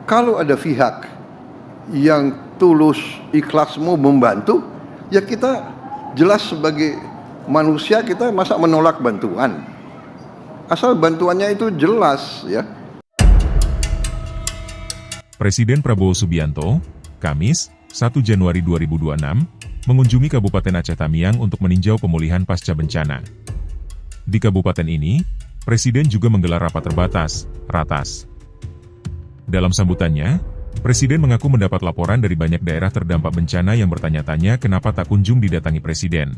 Kalau ada pihak yang tulus, ikhlas mau membantu, ya kita jelas sebagai manusia kita masa menolak bantuan. Asal bantuannya itu jelas ya. Presiden Prabowo Subianto, Kamis, 1 Januari 2026, mengunjungi Kabupaten Aceh Tamiang untuk meninjau pemulihan pasca bencana. Di kabupaten ini, Presiden juga menggelar rapat terbatas, Ratas. Dalam sambutannya, Presiden mengaku mendapat laporan dari banyak daerah terdampak bencana yang bertanya-tanya kenapa tak kunjung didatangi Presiden.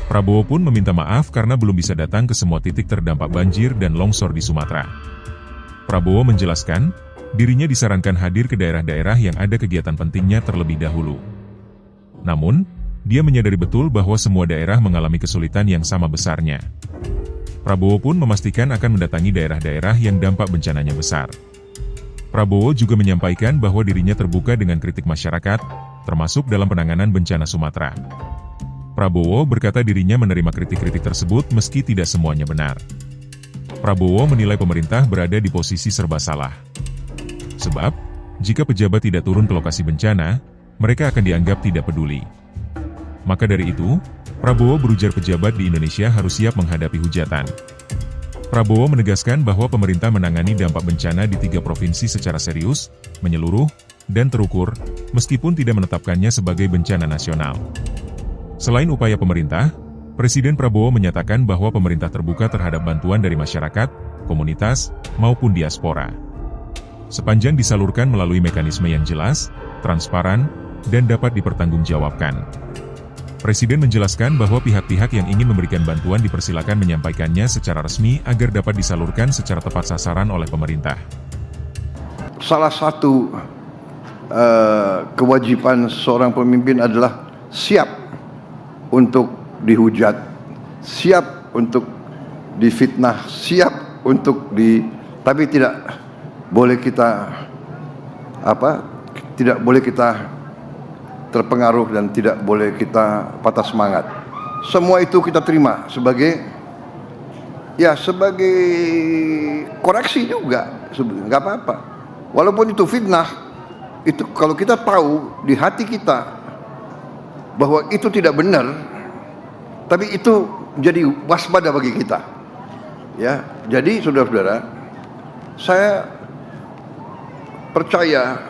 Prabowo pun meminta maaf karena belum bisa datang ke semua titik terdampak banjir dan longsor di Sumatera. Prabowo menjelaskan, dirinya disarankan hadir ke daerah-daerah yang ada kegiatan pentingnya terlebih dahulu. Namun, dia menyadari betul bahwa semua daerah mengalami kesulitan yang sama besarnya. Prabowo pun memastikan akan mendatangi daerah-daerah yang dampak bencananya besar. Prabowo juga menyampaikan bahwa dirinya terbuka dengan kritik masyarakat, termasuk dalam penanganan bencana Sumatera. Prabowo berkata dirinya menerima kritik-kritik tersebut meski tidak semuanya benar. Prabowo menilai pemerintah berada di posisi serba salah. Sebab, jika pejabat tidak turun ke lokasi bencana, mereka akan dianggap tidak peduli. Maka dari itu, Prabowo berujar pejabat di Indonesia harus siap menghadapi hujatan. Prabowo menegaskan bahwa pemerintah menangani dampak bencana di 3 provinsi secara serius, menyeluruh, dan terukur, meskipun tidak menetapkannya sebagai bencana nasional. Selain upaya pemerintah, Presiden Prabowo menyatakan bahwa pemerintah terbuka terhadap bantuan dari masyarakat, komunitas, maupun diaspora. Sepanjang disalurkan melalui mekanisme yang jelas, transparan, dan dapat dipertanggungjawabkan. Presiden menjelaskan bahwa pihak-pihak yang ingin memberikan bantuan dipersilakan menyampaikannya secara resmi agar dapat disalurkan secara tepat sasaran oleh pemerintah. Salah satu kewajiban seorang pemimpin adalah siap untuk dihujat, siap untuk difitnah, siap untuk tapi tidak boleh kita terpengaruh dan tidak boleh kita patah semangat. Semua itu kita terima sebagai koreksi juga, nggak apa-apa. Walaupun itu fitnah, itu kalau kita tahu di hati kita bahwa itu tidak benar, tapi itu jadi waspada bagi kita. Ya, jadi saudara-saudara, saya percaya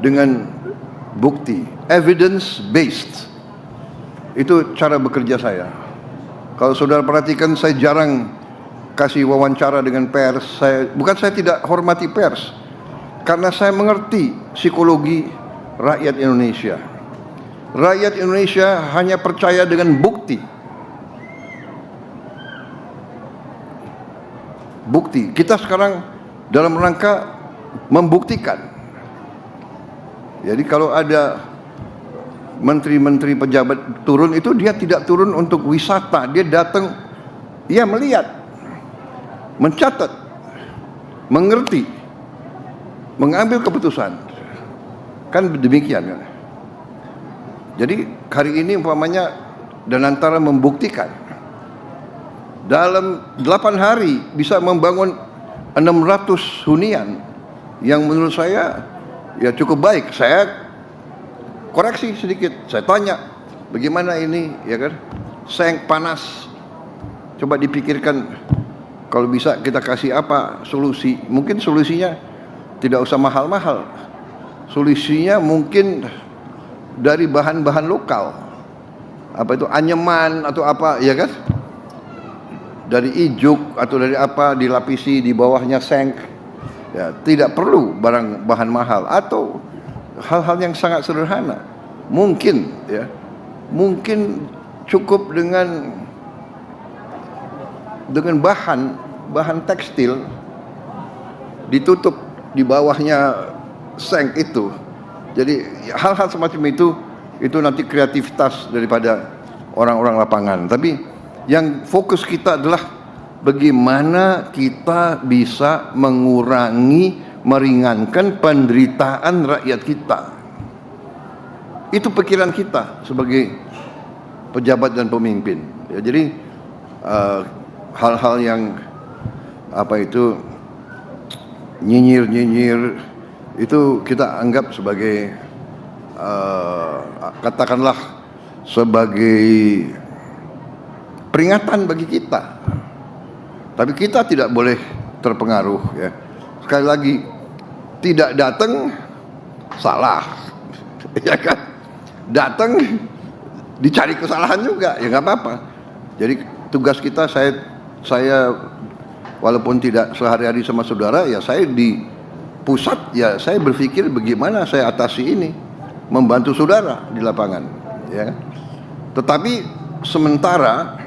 dengan bukti, evidence based. Itu cara bekerja saya. Kalau saudara perhatikan, saya jarang kasih wawancara dengan pers. Bukan saya tidak hormati pers, karena saya mengerti psikologi rakyat Indonesia. Rakyat Indonesia hanya percaya dengan bukti. Bukti. Kita sekarang dalam rangka membuktikan. Jadi kalau ada menteri-menteri pejabat turun itu, dia tidak turun untuk wisata, dia datang, dia melihat, mencatat, mengerti, mengambil keputusan. Kan demikian kan. Jadi hari ini umpamanya Danantara membuktikan dalam 8 hari bisa membangun 600 hunian yang menurut saya ya cukup baik. Saya koreksi sedikit, saya tanya bagaimana ini, ya kan, seng panas, coba dipikirkan kalau bisa kita kasih apa solusi. Mungkin solusinya tidak usah mahal-mahal, solusinya mungkin dari bahan-bahan lokal, apa itu anyaman atau apa, ya kan, dari ijuk atau dari apa, dilapisi di bawahnya seng. Ya, tidak perlu bahan mahal atau hal-hal yang sangat sederhana. Mungkin cukup dengan bahan tekstil ditutup di bawahnya seng itu. Jadi hal-hal semacam itu nanti kreativitas daripada orang-orang lapangan. Tapi yang fokus kita adalah bagaimana kita bisa mengurangi, meringankan penderitaan rakyat kita. Itu pikiran kita sebagai pejabat dan pemimpin. Ya, jadi hal-hal yang nyinyir-nyinyir itu kita anggap sebagai katakanlah sebagai peringatan bagi kita. Tapi kita tidak boleh terpengaruh ya. Sekali lagi, tidak datang salah. Ya kan? Datang dicari kesalahan juga, ya nggak apa-apa. Jadi tugas kita, saya walaupun tidak sehari-hari sama saudara, ya saya di pusat, ya saya berpikir bagaimana saya atasi ini, membantu saudara di lapangan, ya. Tetapi sementara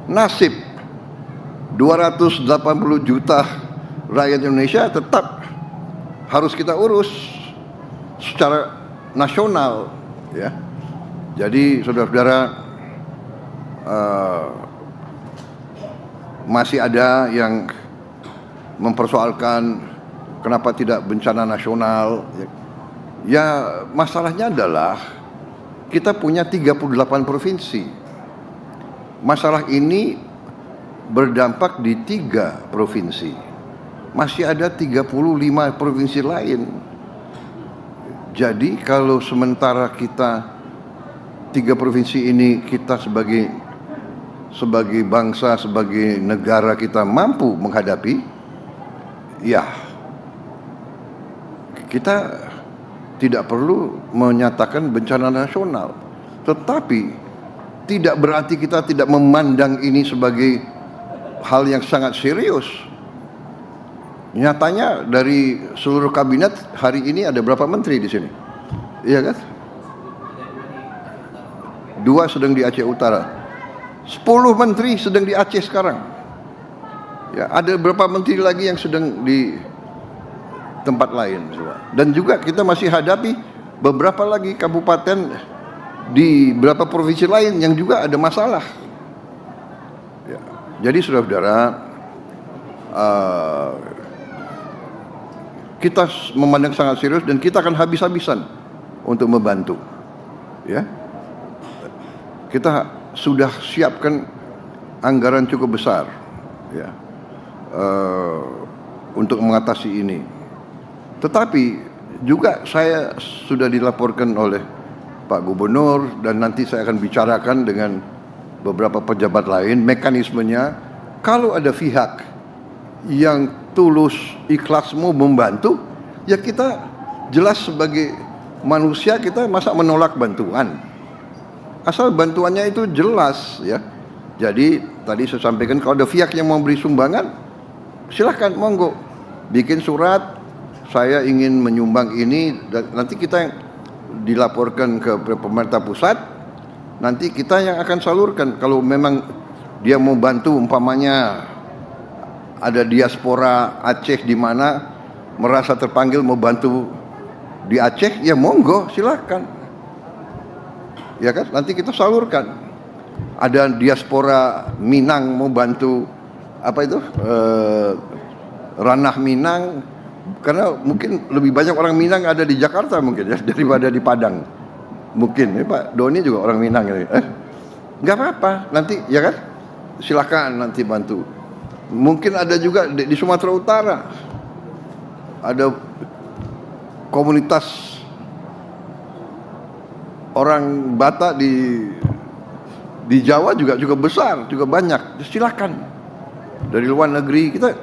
nasib 280 juta rakyat Indonesia tetap harus kita urus secara nasional, ya. Jadi saudara-saudara, masih ada yang mempersoalkan kenapa tidak bencana nasional. Ya masalahnya adalah kita punya 38 provinsi. Masalah ini berdampak di 3 provinsi. Masih ada 35 provinsi lain. Jadi kalau sementara kita 3 provinsi ini kita sebagai bangsa, sebagai negara kita mampu menghadapi, ya kita tidak perlu menyatakan bencana nasional. Tetapi tidak berarti kita tidak memandang ini sebagai hal yang sangat serius. Nyatanya dari seluruh kabinet hari ini ada berapa menteri di sini? Iya kan? 2 sedang di Aceh Utara. 10 menteri sedang di Aceh sekarang. Ya, ada berapa menteri lagi yang sedang di tempat lain. Dan juga kita masih hadapi beberapa lagi kabupaten di beberapa provinsi lain yang juga ada masalah. Ya, jadi saudara-saudara, kita memandang sangat serius dan kita akan habis-habisan untuk membantu. Ya, kita sudah siapkan anggaran cukup besar, ya, untuk mengatasi ini. Tetapi juga saya sudah dilaporkan oleh Pak Gubernur dan nanti saya akan bicarakan dengan beberapa pejabat lain mekanismenya. Kalau ada pihak yang tulus ikhlas mau membantu, ya kita jelas sebagai manusia kita masa menolak bantuan. Asal bantuannya itu jelas, ya. Jadi tadi saya sampaikan kalau ada pihak yang mau beri sumbangan, silahkan monggo bikin surat, saya ingin menyumbang ini, dan nanti kita yang dilaporkan ke pemerintah pusat, nanti kita yang akan salurkan. Kalau memang dia mau bantu, umpamanya ada diaspora Aceh di mana merasa terpanggil mau bantu di Aceh, ya monggo silahkan. Ya kan, nanti kita salurkan. Ada diaspora Minang mau bantu apa itu ranah Minang, karena mungkin lebih banyak orang Minang ada di Jakarta mungkin ya daripada di Padang. Mungkin ya, Pak Doni juga orang Minang ya. Nggak apa-apa, nanti ya kan, silakan nanti bantu. Mungkin ada juga di Sumatera Utara ada komunitas orang Batak di Jawa juga besar, juga banyak. Silakan. Dari luar negeri kita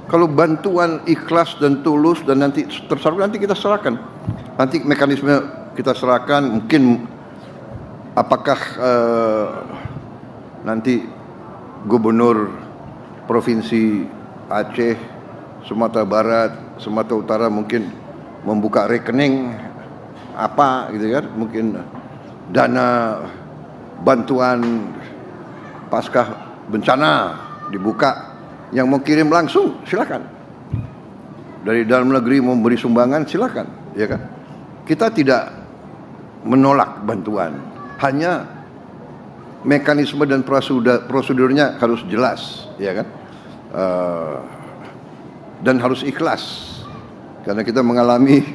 kalau bantuan ikhlas dan tulus dan nanti tersalurkan, nanti kita serahkan. Nanti mekanisme kita serahkan, mungkin apakah nanti Gubernur Provinsi Aceh, Sumatera Barat, Sumatera Utara mungkin membuka rekening apa gitu kan, mungkin dana bantuan pasca bencana dibuka, yang mau kirim langsung silakan, dari dalam negeri mau beri sumbangan silakan, ya kan. Kita tidak menolak bantuan, hanya mekanisme dan prosedurnya harus jelas, ya kan, dan harus ikhlas, karena kita mengalami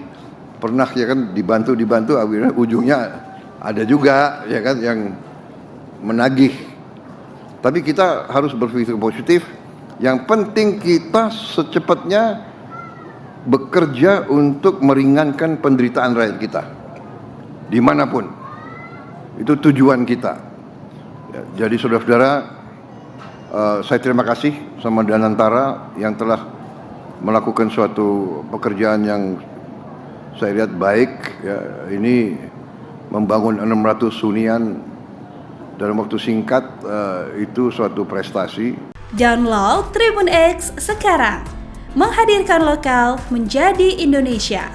pernah ya kan dibantu akhirnya ujungnya ada juga ya kan yang menagih. Tapi kita harus berpikir positif. Yang penting kita secepatnya bekerja untuk meringankan penderitaan rakyat kita dimanapun. Itu tujuan kita. Ya, jadi saudara-saudara, saya terima kasih sama Danantara yang telah melakukan suatu pekerjaan yang saya lihat baik. Ya, ini membangun 600 hunian dalam waktu singkat, itu suatu prestasi. Download Tribun X sekarang, menghadirkan lokal menjadi Indonesia.